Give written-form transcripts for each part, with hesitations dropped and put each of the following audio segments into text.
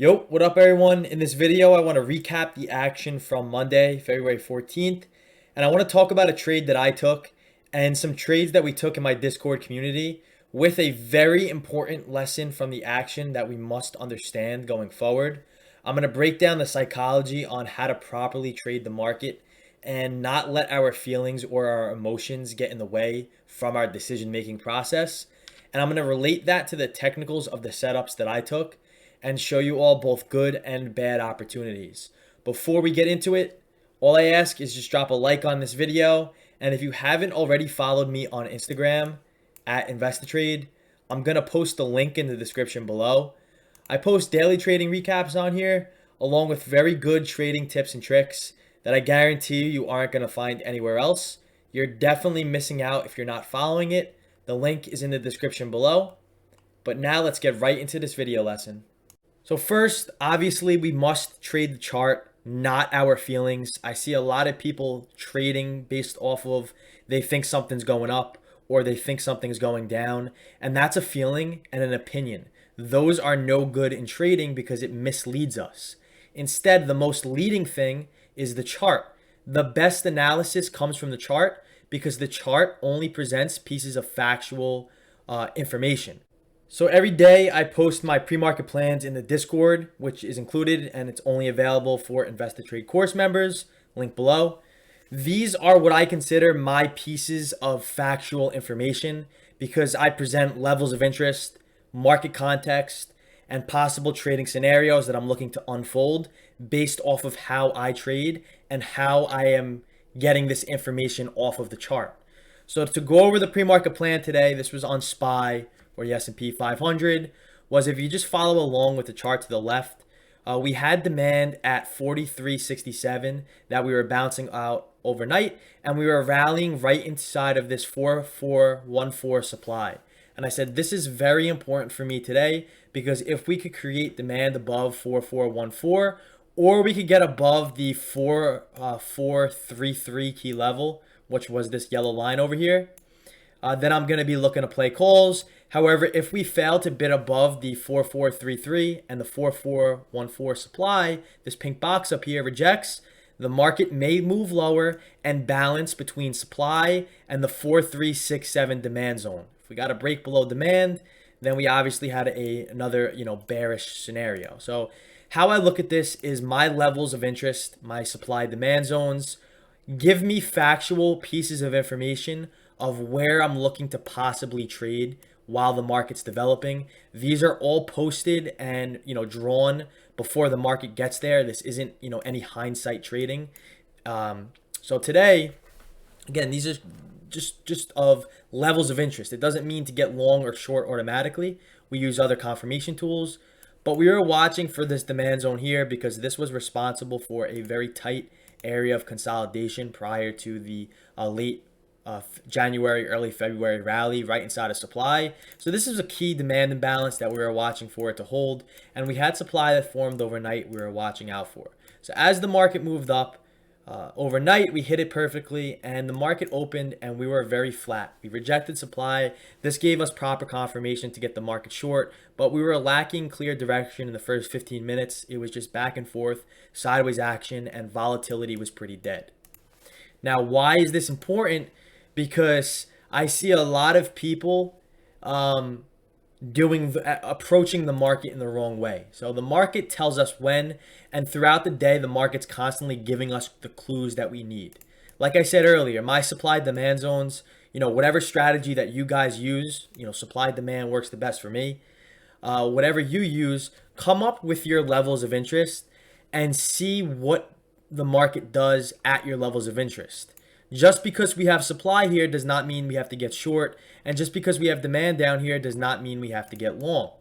Yo, what up everyone? In this video, I want to recap the action from Monday, February 14th, and I want to talk about a trade that I took and some trades that we took in my Discord community with a very important lesson from the action that we must understand going forward. I'm going to break down the psychology on how to properly trade the market and not let our feelings or our emotions get in the way from our decision-making process. And I'm going to relate that to the technicals of the setups that I took and show you all both good and bad opportunities. Before we get into it, all I ask is just drop a like on this video. And if you haven't already followed me on Instagram at Ameritrade, I'm going to post the link in the description below. I post daily trading recaps on here, along with very good trading tips and tricks that I guarantee you aren't going to find anywhere else. You're definitely missing out if you're not following it. The link is in the description below. But now let's get right into this video lesson. So first, obviously, we must trade the chart, not our feelings. I see a lot of people trading based off of they think something's going up or they think something's going down, and that's a feeling and an opinion. Those are no good in trading because it misleads us. Instead, the most leading thing is the chart. The best analysis comes from the chart because the chart only presents pieces of factual information. So every day I post my pre-market plans in the Discord, which is included and it's only available for Trade course members, link below. These are what I consider my pieces of factual information because I present levels of interest, market context, and possible trading scenarios that I'm looking to unfold based off of how I trade and how I am getting this information off of the chart. So to go over the pre-market plan today, this was on SPY, or the S&P 500, was if you just follow along with the chart to the left, we had demand at 43.67 that we were bouncing out overnight, and we were rallying right inside of this 4414 supply. And I said, this is very important for me today because if we could create demand above 4414, or we could get above the 4433 key level, which was this yellow line over here, then I'm going to be looking to play calls. However, if we fail to bid above the 4433 and the 4414 supply, this pink box up here rejects, the market may move lower and balance between supply and the 4367 demand zone. If we got a break below demand, then we obviously had another bearish scenario. So how I look at this is my levels of interest, my supply demand zones, give me factual pieces of information of where I'm looking to possibly trade while the market's developing. These are all posted and drawn before the market gets there. This isn't any hindsight trading. So today, again, these are just of levels of interest. It doesn't mean to get long or short automatically. We use other confirmation tools, but we were watching for this demand zone here because this was responsible for a very tight area of consolidation prior to the late January, early February rally right inside of supply. So this is a key demand imbalance that we were watching for it to hold. And we had supply that formed overnight we were watching out for. So as the market moved up overnight, we hit it perfectly and the market opened and we were very flat. We rejected supply. This gave us proper confirmation to get the market short, but we were lacking clear direction in the first 15 minutes. It was just back and forth, sideways action, and volatility was pretty dead. Now, why is this important? Because I see a lot of people approaching the market in the wrong way. So the market tells us when, and throughout the day, the market's constantly giving us the clues that we need. Like I said earlier, my supply demand zones, whatever strategy that you guys use, supply demand works the best for me. Whatever you use, come up with your levels of interest and see what the market does at your levels of interest. Just because we have supply here does not mean we have to get short. And just because we have demand down here does not mean we have to get long.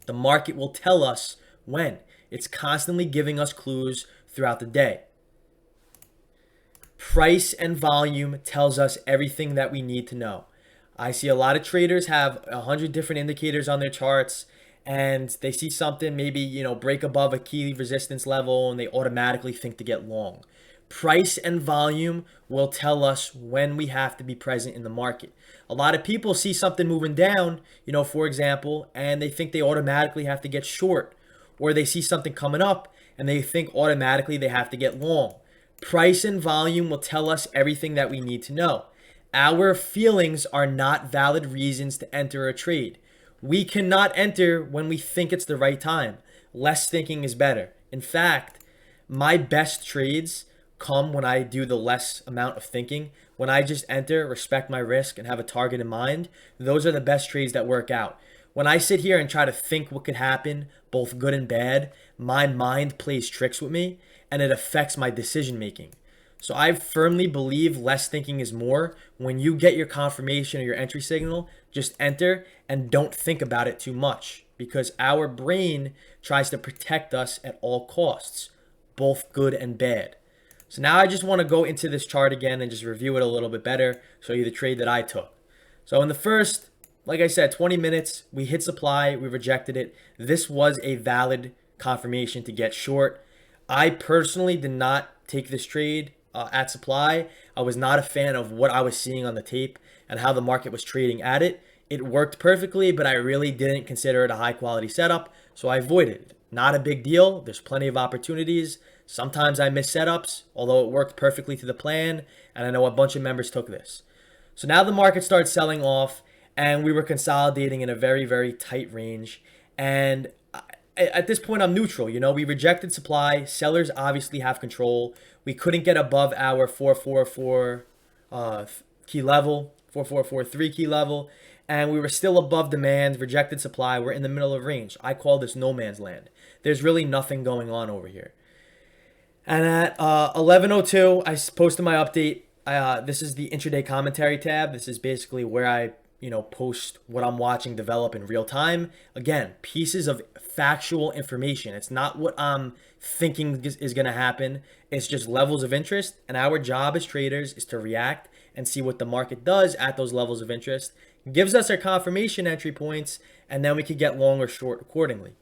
The market will tell us when. It's constantly giving us clues throughout the day. Price and volume tells us everything that we need to know. I see a lot of traders have 100 different indicators on their charts and they see something maybe, break above a key resistance level and they automatically think to get long. Price and volume will tell us when we have to be present in the market. A lot of people see something moving down, for example, and they think they automatically have to get short. or they see something coming up and they think automatically they have to get long. Price and volume will tell us everything that we need to know. Our feelings are not valid reasons to enter a trade. We cannot enter when we think it's the right time. Less thinking is better. In fact, my best trades come when I do the less amount of thinking. When I just enter, respect my risk, and have a target in mind, those are the best trades that work out. When I sit here and try to think what could happen, both good and bad, my mind plays tricks with me and it affects my decision making. So I firmly believe less thinking is more. When you get your confirmation or your entry signal, just enter and don't think about it too much, because our brain tries to protect us at all costs, both good and bad. So now I just want to go into this chart again and just review it a little bit better, show you the trade that I took. So in the first, like I said, 20 minutes, we hit supply, we rejected it. This was a valid confirmation to get short. I personally did not take this trade at supply. I was not a fan of what I was seeing on the tape and how the market was trading at it. It worked perfectly, but I really didn't consider it a high quality setup, so I avoided it. Not a big deal. There's plenty of opportunities. Sometimes I miss setups, although it worked perfectly to the plan, and I know a bunch of members took this. So now the market starts selling off, and we were consolidating in a very, very tight range. And at this point, I'm neutral. We rejected supply. Sellers obviously have control. We couldn't get above our 444 key level, 4443 key level, and we were still above demand, rejected supply. We're in the middle of range. I call this no man's land. There's really nothing going on over here. And at 11:02, I posted my update. This is the Intraday Commentary tab. This is basically where I post what I'm watching develop in real time. Again, pieces of factual information. It's not what I'm thinking is going to happen. It's just levels of interest. And our job as traders is to react and see what the market does at those levels of interest. Gives us our confirmation entry points, and then we could get long or short accordingly.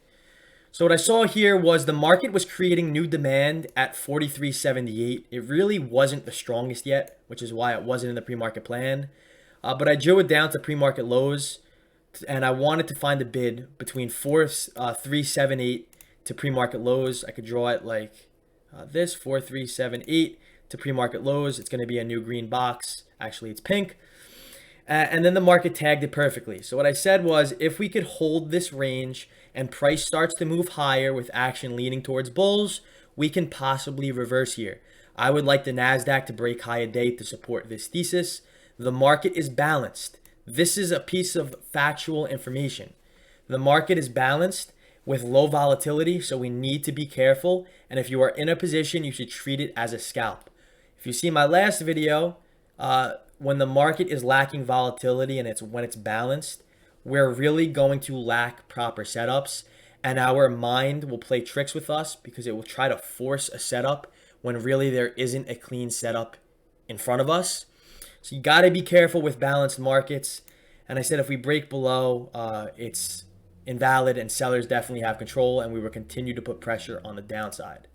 So what I saw here was the market was creating new demand at 43.78. It really wasn't the strongest yet, which is why it wasn't in the pre-market plan. But I drew it down to pre-market lows, and I wanted to find a bid between 4.378 to pre-market lows. I could draw it like this, 4.378 to pre-market lows. It's going to be a new green box. Actually, it's pink. And then the market tagged it perfectly. So what I said was, if we could hold this range and price starts to move higher with action leaning towards bulls, we can possibly reverse here. I would like the NASDAQ to break high a day to support this thesis. The market is balanced. This is a piece of factual information. The market is balanced with low volatility, so we need to be careful. And if you are in a position, you should treat it as a scalp. If you see my last video, when the market is lacking volatility and when it's balanced, we're really going to lack proper setups, and our mind will play tricks with us because it will try to force a setup when really there isn't a clean setup in front of us. So you got to be careful with balanced markets. And I said if we break below, it's invalid, and sellers definitely have control, and we will continue to put pressure on the downside.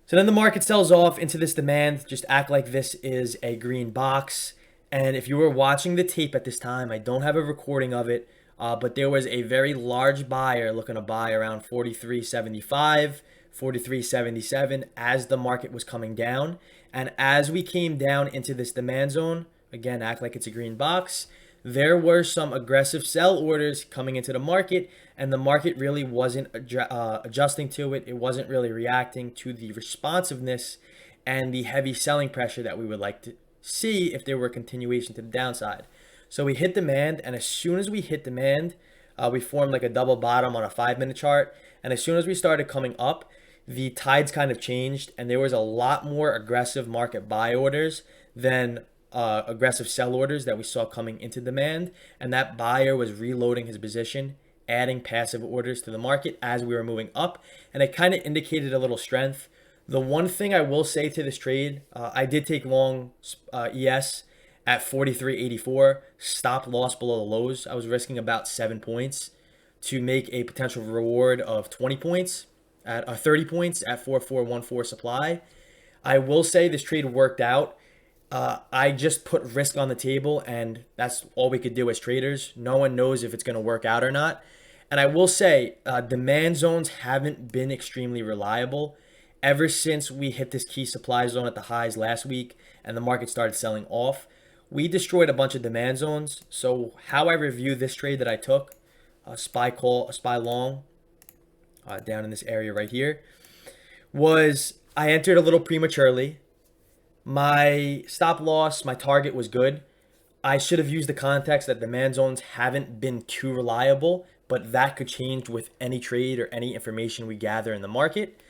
So then the market sells off into this demand. Just act like this is a green box. And if you were watching the tape at this time, I don't have a recording of it, but there was a very large buyer looking to buy around 43.75, 43.77 as the market was coming down. And as we came down into this demand zone, again, act like it's a green box, there were some aggressive sell orders coming into the market, and the market really wasn't adjusting to it. It wasn't really reacting to the responsiveness and the heavy selling pressure that we would like to see if there were continuation to the downside. So we hit demand, and as soon as we hit demand, we formed like a double bottom on a 5-minute chart. And as soon as we started coming up, the tides kind of changed, and there was a lot more aggressive market buy orders than aggressive sell orders that we saw coming into demand. And that buyer was reloading his position, adding passive orders to the market as we were moving up, and it kind of indicated a little strength. The one thing I will say to this trade, I did take long ES at 43.84, stop loss below the lows. I was risking about 7 points to make a potential reward of 20 points at 30 points at 4414 supply. I will say this trade worked out. I just put risk on the table, and that's all we could do as traders. No one knows if it's going to work out or not. And I will say, demand zones haven't been extremely reliable ever since we hit this key supply zone at the highs last week and the market started selling off. We destroyed a bunch of demand zones. So how I review this trade that I took, a SPY call, a SPY long, down in this area right here, was I entered a little prematurely. My stop loss, my target was good. I should have used the context that demand zones haven't been too reliable, but that could change with any trade or any information we gather in the market.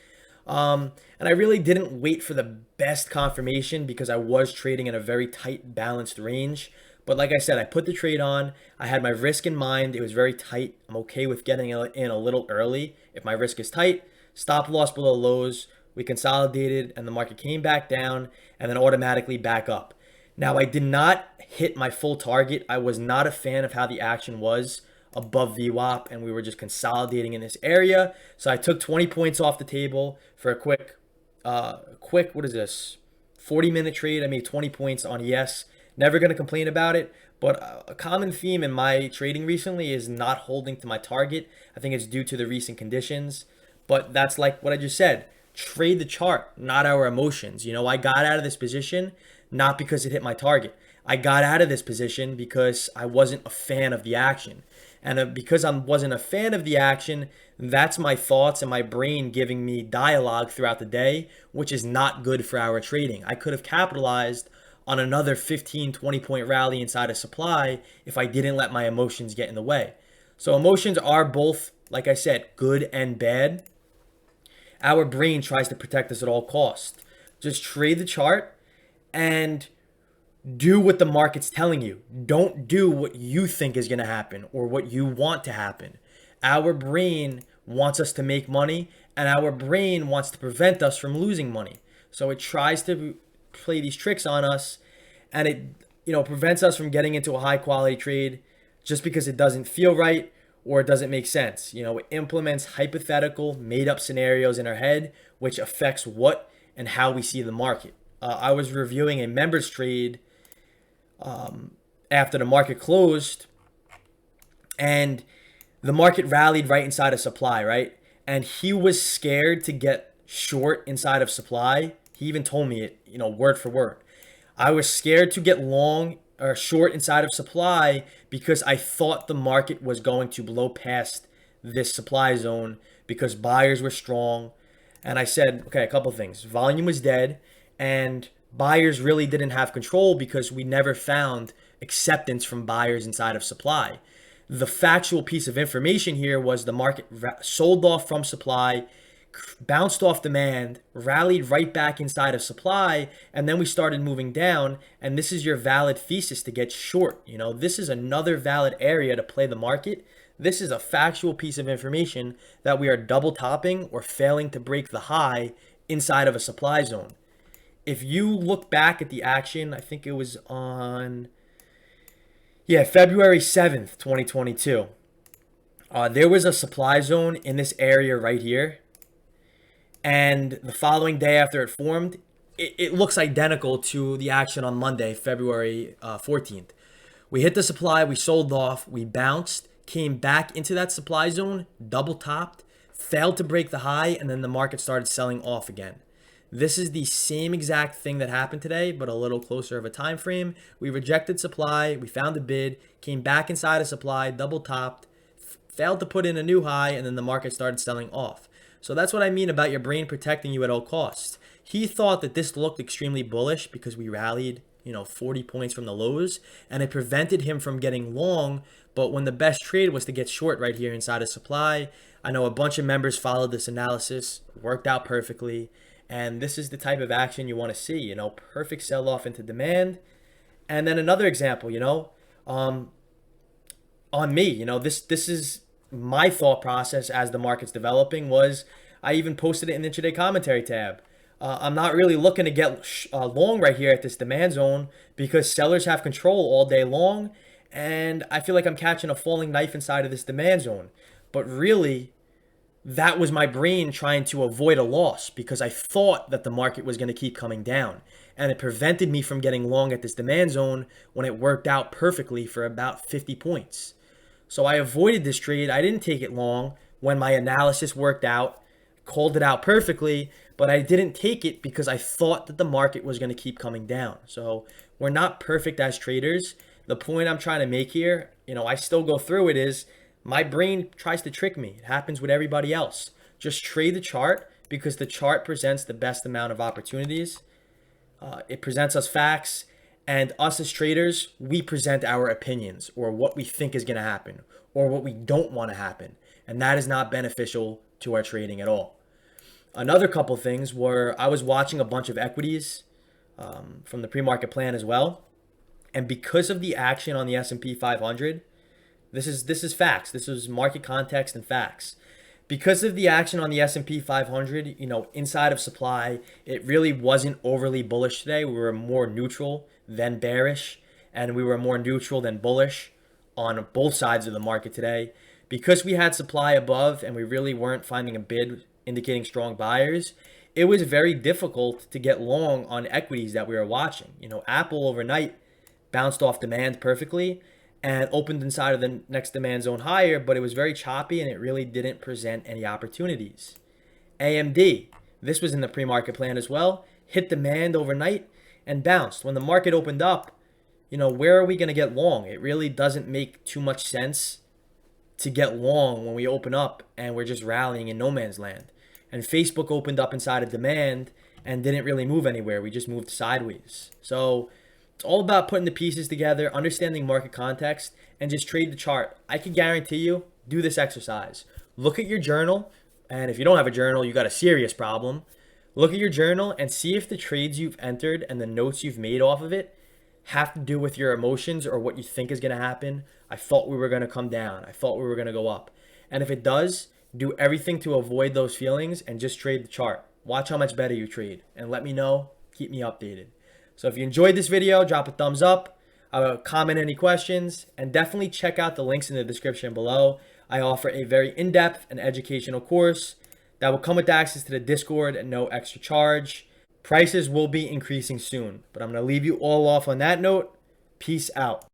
And I really didn't wait for the best confirmation because I was trading in a very tight, balanced range. But like I said, I put the trade on. I had my risk in mind. It was very tight. I'm okay with getting in a little early if my risk is tight. Stop loss below lows. We consolidated and the market came back down and then automatically back up. Now, I did not hit my full target. I was not a fan of how the action was above VWAP, and we were just consolidating in this area. So I took 20 points off the table for a quick, what is this? 40-minute trade. I made 20 points on yes. Never going to complain about it. But a common theme in my trading recently is not holding to my target. I think it's due to the recent conditions. But that's like what I just said. Trade the chart, not our emotions. I got out of this position not because it hit my target. I got out of this position because I wasn't a fan of the action. And because I wasn't a fan of the action, that's my thoughts and my brain giving me dialogue throughout the day, which is not good for our trading. I could have capitalized on another 15, 20-point rally inside of supply if I didn't let my emotions get in the way. So emotions are both, like I said, good and bad. Our brain tries to protect us at all costs. Just trade the chart and do what the market's telling you. Don't do what you think is going to happen or what you want to happen. Our brain wants us to make money, and our brain wants to prevent us from losing money. So it tries to play these tricks on us, and it prevents us from getting into a high quality trade just because it doesn't feel right or it doesn't make sense. It implements hypothetical, made up scenarios in our head, which affects what and how we see the market. I was reviewing a members trade after the market closed, and the market rallied right inside of supply, right? And he was scared to get short inside of supply. He even told me it, word for word. I was scared to get long or short inside of supply because I thought the market was going to blow past this supply zone because buyers were strong. And I said, okay, a couple things. Volume was dead, and buyers really didn't have control because we never found acceptance from buyers inside of supply. The factual piece of information here was the market sold off from supply, bounced off demand, rallied right back inside of supply, and then we started moving down. And this is your valid thesis to get short. This is another valid area to play the market. This is a factual piece of information that we are double topping or failing to break the high inside of a supply zone. If you look back at the action, I think it was on, February 7th, 2022. There was a supply zone in this area right here. And the following day after it formed, it looks identical to the action on Monday, February 14th. We hit the supply, we sold off, we bounced, came back into that supply zone, double topped, failed to break the high, and then the market started selling off again. This is the same exact thing that happened today, but a little closer of a time frame. We rejected supply, we found a bid, came back inside of supply, double topped, failed to put in a new high, and then the market started selling off. So that's what I mean about your brain protecting you at all costs. He thought that this looked extremely bullish because we rallied, 40 points from the lows, and it prevented him from getting long. But when the best trade was to get short right here inside of supply, I know a bunch of members followed this analysis, worked out perfectly. And this is the type of action you want to see, perfect sell-off into demand. And then another example, on me, this is my thought process as the market's developing was I even posted it in the Intraday Commentary tab. I'm not really looking to get long right here at this demand zone because sellers have control all day long. And I feel like I'm catching a falling knife inside of this demand zone. But really, that was my brain trying to avoid a loss because I thought that the market was going to keep coming down. And it prevented me from getting long at this demand zone when it worked out perfectly for about 50 points. So I avoided this trade. I didn't take it long when my analysis worked out, called it out perfectly, but I didn't take it because I thought that the market was going to keep coming down. So we're not perfect as traders. The point I'm trying to make here, I still go through it, is my brain tries to trick me. It happens with everybody else. Just trade the chart because the chart presents the best amount of opportunities. It presents us facts, and us as traders, we present our opinions or what we think is going to happen or what we don't want to happen. And that is not beneficial to our trading at all. Another couple things were I was watching a bunch of equities from the pre-market plan as well. And because of the action on the S&P 500, this is facts. This is market context and facts. Because of the action on the S&P 500, inside of supply, it really wasn't overly bullish today. We were more neutral than bearish, and we were more neutral than bullish on both sides of the market today. Because we had supply above and we really weren't finding a bid indicating strong buyers, it was very difficult to get long on equities that we were watching. Apple overnight bounced off demand perfectly and opened inside of the next demand zone higher, but it was very choppy and it really didn't present any opportunities. AMD, this was in the pre-market plan as well, hit demand overnight and bounced. When the market opened up, where are we going to get long? It really doesn't make too much sense to get long when we open up and we're just rallying in no man's land. And Facebook opened up inside of demand and didn't really move anywhere. We just moved sideways. So it's all about putting the pieces together, understanding market context, and just trade the chart. I can guarantee you, do this exercise. Look at your journal, and if you don't have a journal, you got a serious problem. Look at your journal and see if the trades you've entered and the notes you've made off of it have to do with your emotions or what you think is going to happen. I thought we were going to come down. I thought we were going to go up. And if it does, do everything to avoid those feelings and just trade the chart. Watch how much better you trade and let me know. Keep me updated. So if you enjoyed this video, drop a thumbs up, comment any questions, and definitely check out the links in the description below. I offer a very in-depth and educational course that will come with access to the Discord at no extra charge. Prices will be increasing soon, but I'm going to leave you all off on that note. Peace out.